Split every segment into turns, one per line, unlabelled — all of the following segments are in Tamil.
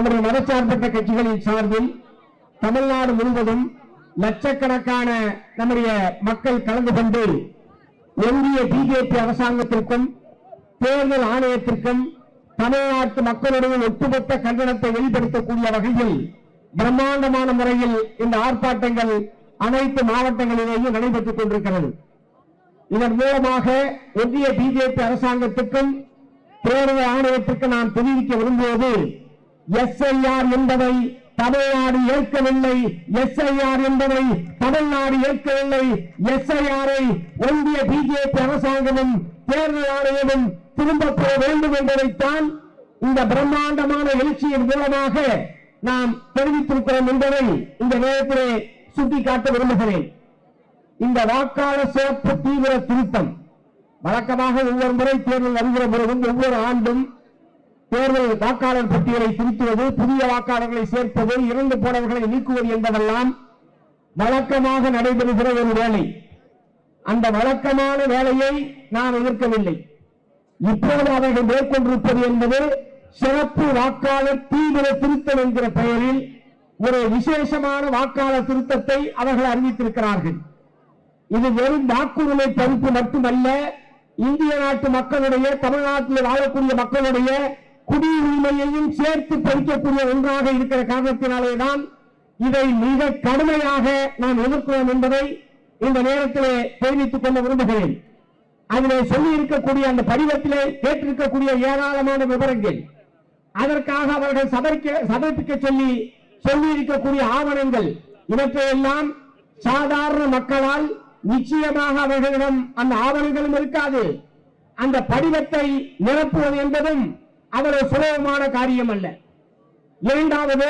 நம்முடைய மதச்சார்பற்ற கட்சிகளின் சார்பில் தமிழ்நாடு முழுவதும் லட்சக்கணக்கான நம்முடைய மக்கள் கலந்து கொண்டு ஒன்றிய பிஜேபி அரசாங்கத்திற்கும் தேர்தல் ஆணையத்திற்கும் தமிழ்நாட்டு மக்களுடைய ஒட்டுமொத்த கண்டனத்தை வெளிப்படுத்தக்கூடிய வகையில் பிரம்மாண்டமான முறையில் இந்த ஆர்ப்பாட்டங்கள் அனைத்து மாவட்டங்களிலேயும் நடைபெற்றுக் கொண்டிருக்கிறது. இதன் மூலமாக ஒன்றிய பிஜேபி அரசாங்கத்துக்கும் தேர்தல் ஆணையத்திற்கு நாம் தெரிவிக்க விரும்புவது, எஸ்ஐஆர் என்பதை தமிழ்நாடு ஏற்கவில்லை, எஸ்ஐஆர் என்பதை தமிழ்நாடு ஏற்கவில்லை. எஸ்ஐஆரை ஒன்றிய பிஜேபி அரசாங்கமும் தேர்தல் ஆணையமும் திரும்பப் பெற வேண்டும் என்பதைத்தான் இந்த பிரம்மாண்டமான எழுச்சியின் மூலமாக நாம் தெரிவித்திருக்கிறோம் என்பதை இந்த நேரத்திலே சுட்டிக்காட்ட விரும்புகிறேன். இந்த வாக்காளர் சிறப்பு தீவிர திருத்தம் வழக்கமாக ஒவ்வொரு முறை தேர்தல் வருகிற பொழுதும் ஒவ்வொரு ஆண்டும் தேர்தல் வாக்காளர் பட்டியலை திருத்துவது, புதிய வாக்காளர்களை சேர்ப்பது, இறந்து போனவர்களை நீக்குவது என்பதெல்லாம் வழக்கமாக நடைபெறுகிற ஒரு வேலை. அந்த வழக்கமான வேலையை நாம் எதிர்க்கவில்லை. இப்போது அவர்கள் மேற்கொண்டிருப்பது என்பது சிறப்பு வாக்காளர் தீவிர திருத்தம் என்கிற பெயரில் ஒரு விசேஷமான வாக்காளர் திருத்தத்தை அவர்கள் அறிவித்திருக்கிறார்கள். இது வெறும் வாக்குரிமை பதிப்பு மட்டுமல்ல, இந்திய நாட்டு மக்களுடைய, தமிழ்நாட்டில் வாழக்கூடிய மக்களுடைய குடியுரிமையையும் சேர்த்து பறிக்கக்கூடிய ஒன்றாக இருக்கிற காரணத்தினாலேதான் இதை மிக கடுமையாக நாம் எதிர்க்கிறோம் என்பதை இந்த நேரத்திலே தெரிவித்துக் கொள்ள விரும்புகிறேன். அதிலே சொல்லி இருக்கக்கூடிய அந்த படிவத்திலே கேட்டிருக்கக்கூடிய ஏராளமான விவரங்கள், அதற்காக அவர்கள் சமர்ப்பிக்க சொல்லி இருக்கக்கூடிய ஆவணங்கள், இவற்றையெல்லாம் சாதாரண மக்களால் நிச்சயமாக அவர்களிடம் அந்த ஆவணங்களும் இருக்காது. அந்த படிவத்தை நிரப்புவது என்பதும் அவ்வளவு சுலபமான காரியம் அல்ல. இரண்டாவது,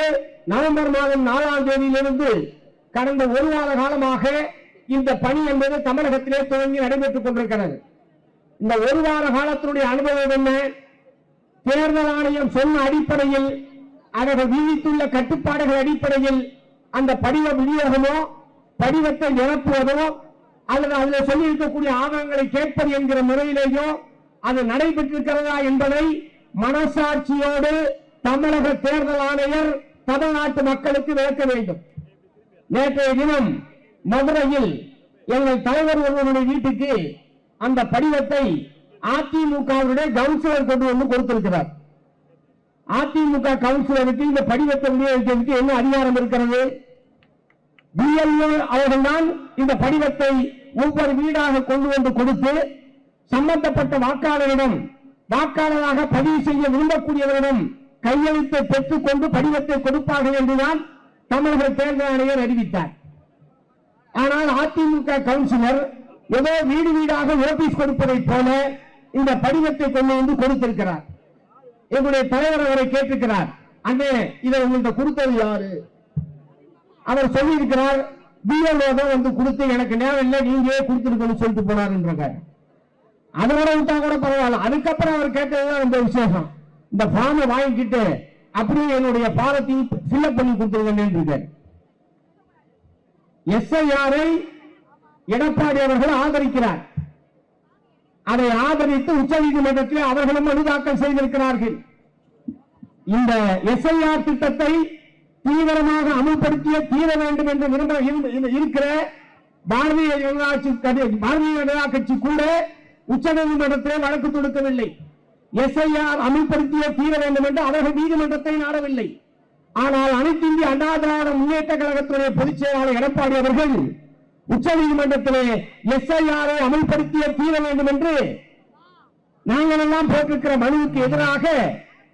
நவம்பர் மாதம் 4ஆம் தேதியிலிருந்து கடந்த ஒரு வார காலமாக இந்த பணி என்பது தமிழகத்திலே துவங்கி நடைபெற்றுக் கொண்டிருக்கிறது. இந்த ஒரு வார காலத்தினுடைய அனுபவம் என்ன? தேர்தல் ஆணையம் சொன்ன அடிப்படையில், அவர்கள் விதித்துள்ள கட்டுப்பாடுகள் அடிப்படையில் அந்த படிவ விநியோகமோ, படிவத்தை நிரப்புவதோ, அல்லது அதில் சொல்லி இருக்கக்கூடிய ஆவணங்களை கேட்பது என்கிற முறையிலேயோ அது நடைபெற்றிருக்கிறதா என்பதை மனசாட்சியோடு தமிழக தேர்தல் ஆணையர் தமிழ்நாட்டு மக்களுக்கு விளக்க வேண்டும். நேற்றைய தினம் மதுரையில் எங்கள் தலைவர் ஒருவருடைய வீட்டுக்கு அந்த படிவத்தை அதிமுகவுடைய கவுன்சிலர் கொண்டு வந்து கொடுத்திருக்கிறார். அதிமுக கவுன்சிலருக்கு இந்த படிவத்தை விநியோகிக்கிறதுக்கு என்ன அதிகாரம் இருக்கிறது? பிஎல்ஓ அவர்கள்தான் இந்த படிவத்தை ஒவ்வொரு வீடாக கொண்டு வந்து கொடுத்து சம்பந்தப்பட்ட வாக்காளரிடம், வாக்காளராக பதிவு செய்ய விரும்பக்கூடியவரிடம் கையெழுத்தை பெற்றுக் கொண்டு படிவத்தை கொடுப்பார்கள் என்றுதான் தமிழக தேர்தல் ஆணையர் அறிவித்தார். ஆனால் அதிமுக கவுன்சிலர் ஏதோ வீடு வீடாக நோட்டீஸ் கொடுப்பதை போல இந்த படிவத்தை கொண்டு வந்து கொடுத்திருக்கிறார். எங்களுடைய தலைவர் அவரை கேட்டிருக்கிறார், அண்ணே இதை உங்கள்கிட்ட கொடுத்தது யாரு? அவர் சொல்லி இருக்கிறார், பிஎல்ஓ தான் வந்து கொடுத்து எனக்கு நேரம் இல்லை, நீங்களே கொடுத்துருக்கணும் சொல்லிட்டு போனார். அதோட விட்டா கூட பரவாயில்ல. அதுக்கப்புறம் அவர் கேட்டதுதான் இந்த விசேஷம். இந்த ஃபார்மை வாங்கிக்கிட்டு அப்படியே என்னுடைய பாலத்தையும் ஃபில்அப் பண்ணி கொடுத்துருங்க. எஸ்ஐஆரை எடப்பாடி அவர்கள் ஆதரிக்கிறார். அதை ஆதரித்து உச்சநீதிமன்றத்தில் அவர்களும் மனு தாக்கல் செய்திருக்கிறார்கள். இந்த எஸ்ஐஆர் திட்டத்தை தீவிரமாக அமல்படுத்திய தீர வேண்டும் என்று இருக்கிற பாரதிய ஜனதா கட்சி கூட உச்சநீதிமன்றத்தில் வழக்கு தொடுக்கவில்லை. எஸ்ஐஆர் அமல்படுத்திய தீர வேண்டும் என்று அவர்கள் நீதிமன்றத்தை நாடவில்லை. ஆனால் அனைத்து இந்திய அண்ணா திராவிட முன்னேற்ற கழகத்துடைய பொதுச் செயலாளர் எடப்பாடி அவர்கள் உச்சநீதிமன்றத்திலே எஸ்ஐஆரை அமல்படுத்திய தீர வேண்டும் என்று நாங்கள் எல்லாம் போட்டிருக்கிற மனுவுக்கு எதிராக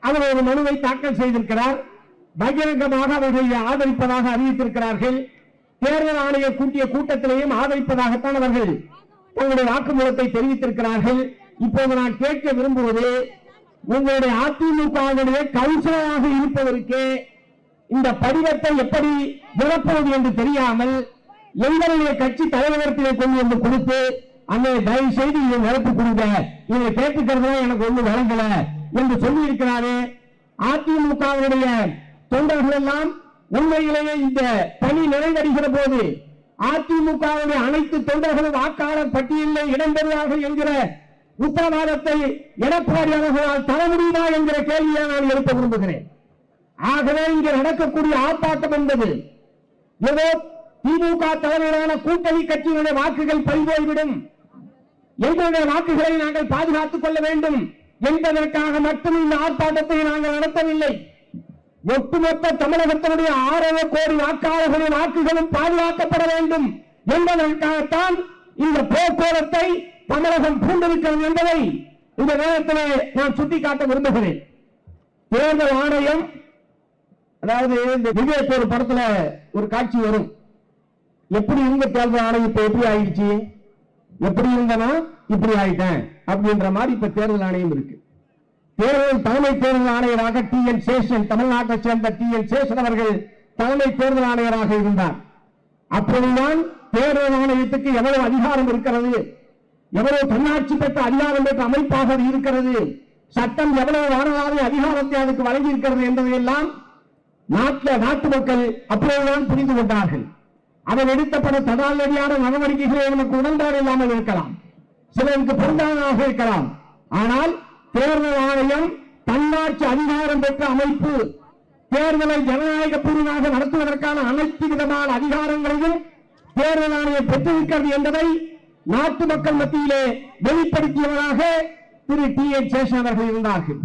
அவர் ஒரு மனுவை தாக்கல் செய்திருக்கிறார். பகிரங்கமாக அவர்களை ஆதரிப்பதாக அறிவித்திருக்கிறார்கள். தேர்தல் ஆணையர் கூட்டிய கூட்டத்திலேயும் ஆதரிப்பதாகத்தான் அவர்கள் தங்களுடைய வாக்குமூலத்தை தெரிவித்திருக்கிறார்கள். இப்போது நான் கேட்க விரும்புவது, உங்களுடைய அதிமுக கவுன்சிலராக இருப்பதற்கு இந்த படிவத்தை எப்படி நிரப்புவது என்று தெரியாமல் எங்களுடைய கட்சி தலைவரத்திலே கொண்டு வந்து கொடுத்து, அங்கே தயவு செய்து இதை நிரப்பி கொடுங்க, இதை கேட்டுக்கிறதா எனக்கு ஒண்ணு வழங்கல என்று சொல்லி இருக்கிறாரு. அதிமுகவுடைய தொண்டர்கள் எல்லாம் உண்மையிலேயே இந்த பணி நிறைவடைகிற போது அதிமுகவுடைய அனைத்து தொண்டர்களும் வாக்காளர் பட்டியலில் இடம்பெறுவார்கள் என்கிற உத்தரவாதத்தை எடப்பாடி அவர்களால் தர முடியுமா என்கிற கேள்வியை நான் எழுப்ப விரும்புகிறேன். ஆகவே இங்கே நடக்கக்கூடிய ஆர்ப்பாட்டம் என்பது ஏதோ திமுக தலைமையிலான கூட்டணி கட்சியினுடைய வாக்குகள் பறிபோய்விடும், எங்களுடைய வாக்குகளை நாங்கள் பாதுகாத்துக் கொள்ள வேண்டும் என்பதற்காக மட்டும் இந்த ஆர்ப்பாட்டத்தை நாங்கள் நடத்தவில்லை. ஒட்டுமொத்த தமிழகத்தினுடைய 6 கோடி வாக்காளர்களின் வாக்குகளும் பாதுகாக்கப்பட வேண்டும் என்பதற்காகத்தான் இந்த போக்குவரத்தை தமிழகம் பூண்டிருக்கிறது என்பதை இந்த நேரத்தில் நான் சுட்டிக்காட்ட விரும்புகிறேன். தேர்தல் ஆணையம், அதாவது இந்த விவேக் ஒரு படத்துல ஒரு காட்சி வரும், எப்படி இருந்த தேர்தல் ஆணையம் இப்ப எப்படி ஆயிடுச்சு, எப்படி இருந்தனா இப்படி ஆயிட்டேன் அப்படின்ற மாதிரி இப்ப தேர்தல் ஆணையம் இருக்கு. தேர்தல் தலைமை தேர்தல் ஆணையராக TN சேஷன், தமிழ்நாட்டை சேர்ந்த TN சேஷன் அவர்கள் தலைமை தேர்தல் ஆணையராக இருந்தார். அப்பொழுதுதான் தேர்தல் ஆணையத்துக்கு எவ்வளவு அதிகாரம் இருக்கிறது, எவ்வளவு தன்னாட்சி பெற்ற அதிகாரம் பெற்ற அமைப்பாக இருக்கிறது, சட்டம் எவ்வளவு வானளாவிய அதிகாரத்தை அதுக்கு வழங்கி இருக்கிறது என்பதையெல்லாம் நாட்டு மக்கள் அப்போதுதான் புரிந்து கொண்டார்கள். அதில் எடுக்கப்பட்ட தடாலடியான நடவடிக்கைகளை நமக்கு உடன்பாடு இல்லாமல் இருக்கலாம், சிலருக்கு பொருந்தாதாக இருக்கலாம். ஆனால் தேர்தல் ஆணையம் தன்னாட்சி அதிகாரம் பெற்ற அமைப்பு, தேர்தலை ஜனநாயக பூர்வமாக நடத்துவதற்கான அனைத்து விதமான அதிகாரங்களையும் தேர்தல் ஆணையம் பெற்றிருக்கிறது என்பதை நாட்டு மக்கள் மத்தியிலே வெளிப்படுத்தியவராக திரு TN சேஷன் அவர்கள் இருந்தார்கள்.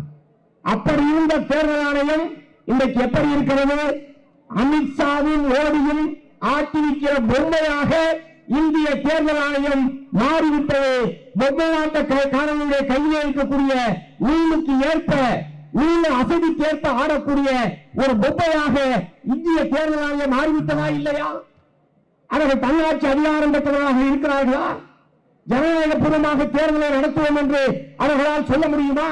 அப்படி இருந்த தேர்தல் ஆணையம் இன்றைக்கு எப்படி இருக்கிறது? அமித்ஷாவின் ஓடியும் ஆட்டிவிக்கிற பொம்மையாக இந்திய தேர்தல் ஆணையம் மாறிவிட்டது. பொம்மை நாட்டக்காரனுடைய கையில் இருக்கக்கூடிய நீளுக்கு ஏற்ப, நீள அசதிக்கேற்ப ஆடக்கூடிய ஒரு பொம்மையாக இந்திய தேர்தல் ஆணையம் மாறிவிட்டதா இல்லையா? அவர்கள் தன்னாட்சி அதிகாரம் பெற்றவர்களாக இருக்கிறார்களா? ஜனநாயக பூர்வமாக தேர்தலை நடத்துவோம் என்று அவர்களால் சொல்ல முடியுமா?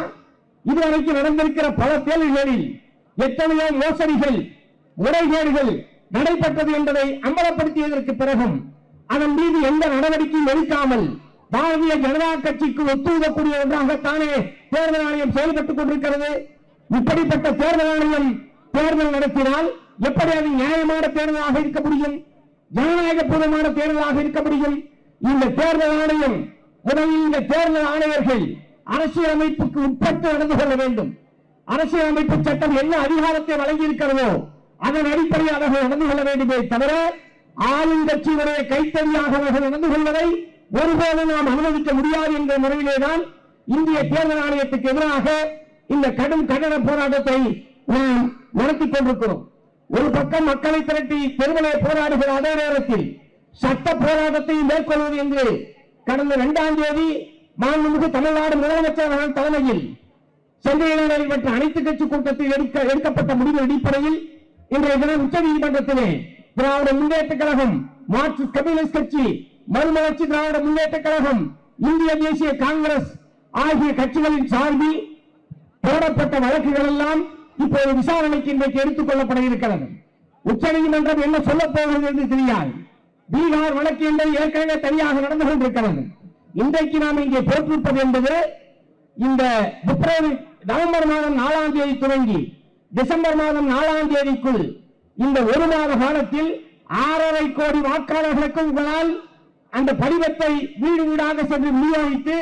இதுவரைக்கும் நடந்திருக்கிற பல தேர்தல்களில் எத்தனையோ மோசடிகள், முறைகேடுகள் நடைபெற்றது என்பதை அம்பலப்படுத்தியதற்கு பிறகும் அதன் மீது எந்த நடவடிக்கையும் எடுக்காமல் பாரதிய ஜனதா கட்சிக்கு ஒத்துழைக்கக்கூடிய ஒன்றாகத்தானே தேர்தல் ஆணையம் செயல்பட்டுக் கொண்டிருக்கிறது. இப்படிப்பட்ட தேர்தல் ஆணையம் தேர்தல் நடத்தினால் எப்படி அது நியாயமான தேர்தலாக இருக்க முடியும், ஜனநாயக பூர்வமான தேர்தலாக இருக்க முடியும்? இந்த தேர்தல் ஆணையம், முதலில் இந்த தேர்தல் ஆணையர்கள் அரசியலமைப்புக்கு உட்பட்டு நடந்து கொள்ள வேண்டும். அரசியலமைப்பு சட்டம் என்ன அதிகாரத்தை வழங்கி இருக்கிறதோ அதன் அடிப்படையில் அவர்கள் நடந்து கொள்ள வேண்டுமே தவிர ஆளுங்கட்சியினுடைய கைத்தறியாக அவர்கள் நடந்து கொள்வதை ஒருபோதும் நாம் அனுமதிக்க முடியாது என்ற முறையிலேதான் இந்திய தேர்தல் ஆணையத்துக்கு எதிராக இந்த கடும் கண்டன போராட்டத்தை நாம் நடத்திக் கொண்டிருக்கிறோம். ஒரு பக்கம் மக்களை திரட்டி தெருவிலே போராடுகிற அதே நேரத்தில் சட்ட போராட்டத்தை மேற்கொள்வது என்று கடந்த 2ஆம் தேதி மாண்புமிகு தமிழ்நாடு முதலமைச்சர் தலைமையில் சென்னையில் நடைபெற்ற அனைத்து கட்சி கூட்டத்தில் எடுக்கப்பட்ட முடிவு அடிப்படையில் இன்றைய தினம் உச்சநீதிமன்றத்திலே திராவிட முன்னேற்ற கழகம், மார்க்சிஸ்ட் கம்யூனிஸ்ட் கட்சி, மறுமலர்ச்சி திராவிட முன்னேற்ற கழகம், இந்திய தேசிய காங்கிரஸ் ஆகிய கட்சிகளின் சார்பில் போடப்பட்ட வழக்குகள் எல்லாம் இப்போது விசாரணைக்கு இன்றைக்கு எடுத்துக் கொள்ளப்பட இருக்கிறது. உச்சநீதிமன்றம் என்ன சொல்லப் போகிறது என்று தெரியாது. பீகார் வழக்கு என்பது ஏற்கனவே தனியாக நடந்து கொண்டிருக்கிறது. இன்றைக்கு நாம் இங்கே போட்டிருப்பது என்பது இந்த நவம்பர் மாதம் 4ஆம் தேதி துவங்கி டிசம்பர் மாதம் 4ஆம் தேதிக்குள் இந்த ஒரு மாத காலத்தில் 6.5 கோடி வாக்காளர்களுக்கு உங்களால் அந்த படிவத்தை வீடு வீடாக சென்று விநியோகித்து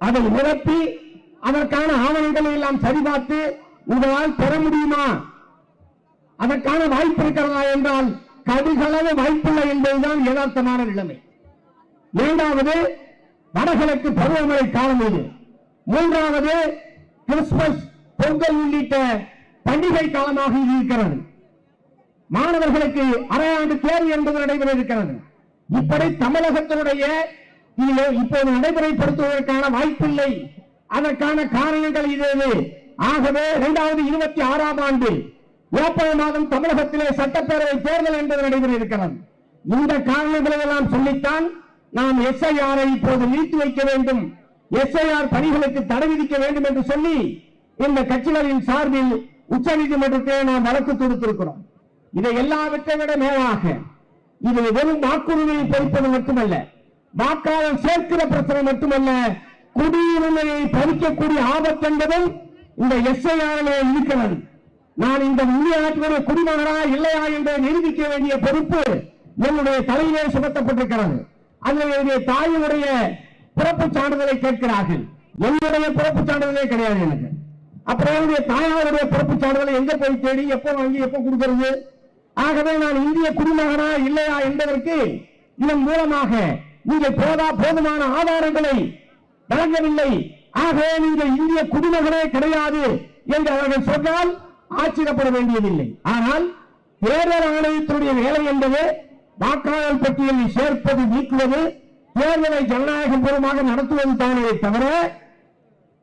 அதை நிரப்பி அதற்கான ஆவணங்களை எல்லாம் சரிபார்த்து உங்களால் பெற முடியுமா? அதற்கான வாய்ப்பு இருக்கிறதா என்றால் கடுகளவு வாய்ப்பில்லை என்பதுதான் யதார்த்தமான நிலைமை. இரண்டாவது, வடகிழக்கு பருவமழை காலம் இது. மூன்றாவது, கிறிஸ்துமஸ், பொங்கல் உள்ளிட்ட பண்டிகை காலமாக இருக்கிறது. மாணவர்களுக்கு அரையாண்டு தேர்வு என்பது நடைபெற இருக்கிறது. இப்படி தமிழகத்தினுடைய இப்போது நடைமுறைப்படுத்துவதற்கான வாய்ப்பில்லை. அதற்கான காரணங்கள் இது. ஆகவே 2026ஆம் ஆண்டு ஏப்ரல் மாதம் தமிழகத்திலே சட்டப்பேரவை தேர்தல் என்பது நடைபெற இருக்கிறது. இந்த காரணங்களை எல்லாம் சொல்லித்தான் நாம் SIR இப்போது நிறுத்தி வைக்க வேண்டும், SIR பணிகளுக்கு தடை விதிக்க வேண்டும் என்று சொல்லி இந்த கட்சிகளின் சார்பில் உச்சநீதிமன்றத்தை நாம் வழக்கு தொடுத்திருக்கிறோம். இதை எல்லாவற்றை விட மேலாக இது வெறும் வாக்குரிமையை பொறுப்பது மட்டுமல்ல, வாக்காளர் சேர்க்கிற பிரச்சனை மட்டுமல்ல, குடியுரிமையை பறிக்கக்கூடிய ஆபத்து என்பதும் இந்த SIR இருக்கிறது. நான் இந்த இந்திய நாட்டினுடைய குடிமகனா இல்லையா என்பதை நிரூபிக்க வேண்டிய பொறுப்பு என்னுடைய தலையிலே சுமத்தப்பட்டிருக்கிறது. அதனுடைய தாயினுடைய பிறப்பு சான்றிதழை கேட்கிறார்கள். என்னுடைய பிறப்பு சான்றிதழே கிடையாது எனக்கு. அப்புறம் என்னுடைய தாயாருடைய பிறப்பு சான்றிதழை எங்க போய் தேடி எப்ப வாங்கி எப்ப கொடுக்கிறது? ஆகவே நான் இந்திய குடிமகனா இல்லையா என்பதற்கு இதன் மூலமாக நீங்கள் போதுமான ஆதாரங்களை வழங்கவில்லை. ஆகவே நீங்கள் இந்திய குடிமகனே கிடையாது என்று அவர்கள் சொன்னால் ஆச்சரியப்பட வேண்டியதில்லை. ஆனால் தேர்தல் ஆணையத்தினுடைய வேலை என்பது வாக்காளர் பட்டியலில் சேர்ப்பது, நீக்குவது, தேர்தலை ஜனநாயக பூர்வமாக நடத்துவது தானே தவிர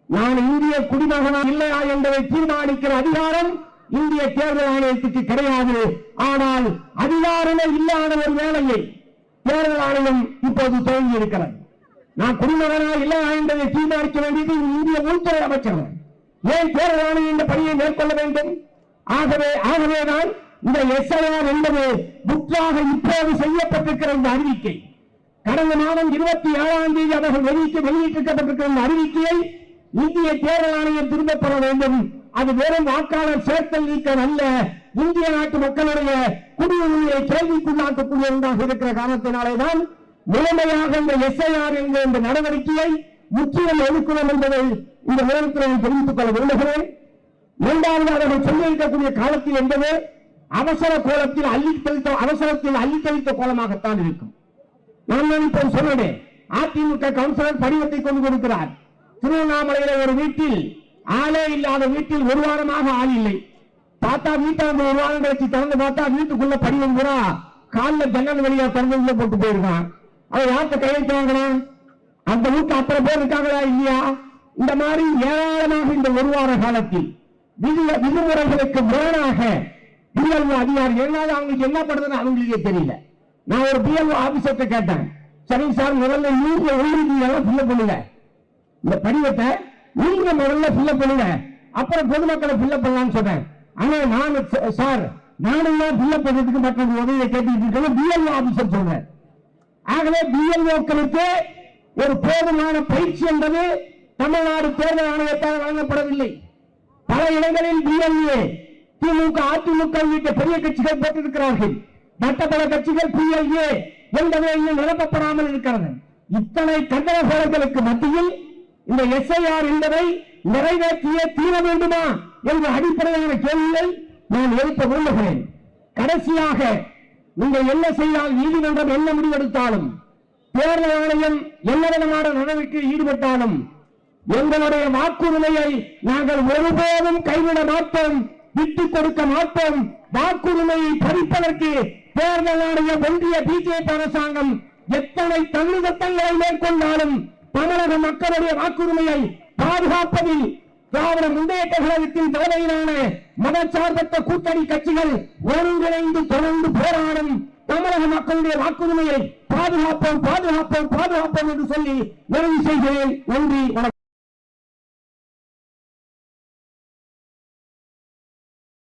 நான் இந்திய குடிமகனா இல்லையா என்பதை தீர்மானிக்கிற அதிகாரம் இந்திய தேர்தல் ஆணையத்துக்கு கிடையாது. ஆனால் அதிகாரமே இல்லாத ஒரு வேலையை தேர்தல் ஆணையம் இப்போது துவங்கி இருக்கிறது. நான் குடிமகனா இல்லையா என்பதை தீர்மானிக்க வேண்டியது இந்திய உள்துறை அமைச்சர். ஏன் தேர்தல் ஆணையம் இந்த பணியை மேற்கொள்ள வேண்டும்? ஆகவேதான் இந்த எஸ்ஐஆர் என்பது முற்றாக இப்போது செய்யப்பட்டிருக்கிற இந்த அறிவிக்கை, கடந்த மாதம் 27ஆம் தேதி அவர்கள் வெளியிட்டிருக்கப்பட்டிருக்கிற இந்த அறிவிக்கையை இந்திய தேர்தல் ஆணையம் திரும்பப் பெற வேண்டும். அது வெறும் வாக்காளர் சேர்த்தல் நீக்கம் அல்ல, இந்திய நாட்டு மக்களுடைய குடியுரிமையை கேள்விக்குள்ளாக்கக்கூடிய ஒன்றாக இருக்கிற காரணத்தினாலேதான் முழுமையாக இந்த எஸ்ஐஆர் என்கிற இந்த நடவடிக்கையை முற்றிலும் ஒதுக்கணும் என்பதை இந்த நேரத்தில் தெரிவித்துக் கொள்ள விரும்புகிறேன். இரண்டாவது, அவர்கள் சொல்லியிருக்கக்கூடிய காலத்தில் என்பது அவசரத்தில் அள்ளித்தளித்த கோலமாகத்தான் இருக்கும். நான் இப்போ சொன்னேன், அதிமுக கவுன்சிலர் படிவத்தை கொண்டு கொடுக்கிறார். திருவண்ணாமலையில் ஒரு வீட்டில் ஆளே இல்லாத வீட்டில் ஒரு வாரமாக ஆள் இல்லை. பார்த்தா வீட்டை ஒரு வாரம் கழிச்சு திறந்து பார்த்தா வீட்டுக்குள்ள படிவம் கூட காலில் ஜன்னல் வழியா திறந்து உள்ள போட்டு போயிருக்கான். அவன் யார்கிட்ட கையெழுத்து வாங்கினான்? அந்த வீட்டு அத்தனை பேர் இருக்காங்களா இல்லையா? இந்த மாதிரி ஏராளமாக இந்த ஒரு வார காலத்தில் விதிமுறைகளுக்கு முரணாக பிஎல்ஓ அதிகாரி அவங்களுக்கு என்ன பண்றதுன்னு அவங்களுக்கே தெரியல. நான் ஒரு பிஎல்ஓ ஆபீசர்கிட்ட கேட்டேன், சரி சார், முதல்ல நீங்க உள்ளிருக்கீங்க ஃபில்அப் பண்ணுங்க, இந்த படிவத்தை நீங்க முதல்ல ஃபில்அப் பண்ணுங்க, அப்புறம் பொதுமக்களை ஃபில்அப் பண்ணலாம்னு சொன்னேன். ஆனா நான் சார் நானும் தான் ஃபில்அப் பண்றதுக்கு மற்ற உதவியை கேட்டுட்டு இருக்கேன் பிஎல்ஓ ஆபீசர் சொல்றேன். ஆகவே பிஎல்ஓக்களுக்கு ஒரு போதுமான பயிற்சி என்பது தமிழ்நாடு தேர்தல் ஆணையத்தால் வழங்கப்படவில்லை. பல இடங்களில் பிஎல்ஏ திமுக அதிமுக உள்ளிட்ட பெரிய கட்சிகள் போட்டிருக்கிறார்கள். மற்ற பல கட்சிகள் பிஎல்ஏ என்பதை இன்னும் நிரப்பப்படாமல் இருக்கிறது. இத்தனை கண்டனங்களுக்கு மத்தியில் இந்த எஸ்ஐஆர் என்பதை நிறைவேற்றியே தீர வேண்டுமா என்ற அடிப்படையான கேள்வியை நான் எழுப்ப விரும்புகிறேன். கடைசியாக நீங்கள் என்ன செய்தால், நீதிமன்றம் என்ன முடிவெடுத்தாலும், தேர்தல் ஆணையம் என்ன விதமான நடவடிக்கையில் ஈடுபட்டாலும் எங்களுடைய வாக்குரிமையை நாங்கள் ஒருபோதும் கைவிட மாட்டோம், விட்டுக் கொடுக்க மாட்டோம். வாக்குரிமையை பறிப்பதற்கு தேர்தல் ஆணையம், ஒன்றிய பிஜேபி அரசாங்கம் எத்தனை தள்ளுதட்டங்களை மேற்கொண்டாலும் தமிழக மக்களுடைய வாக்குரிமையை பாதுகாப்பதில் திராவிட முன்னேற்ற கழகத்தின் தலைமையிலான மதச்சார்பற்ற கூட்டணி கட்சிகள் ஒருங்கிணைந்து தொடர்ந்து போராடும். தமிழக மக்களுடைய வாக்குரிமையை பாதுகாப்போம் என்று சொல்லி நிறைவு செய்கிறேன். நன்றி.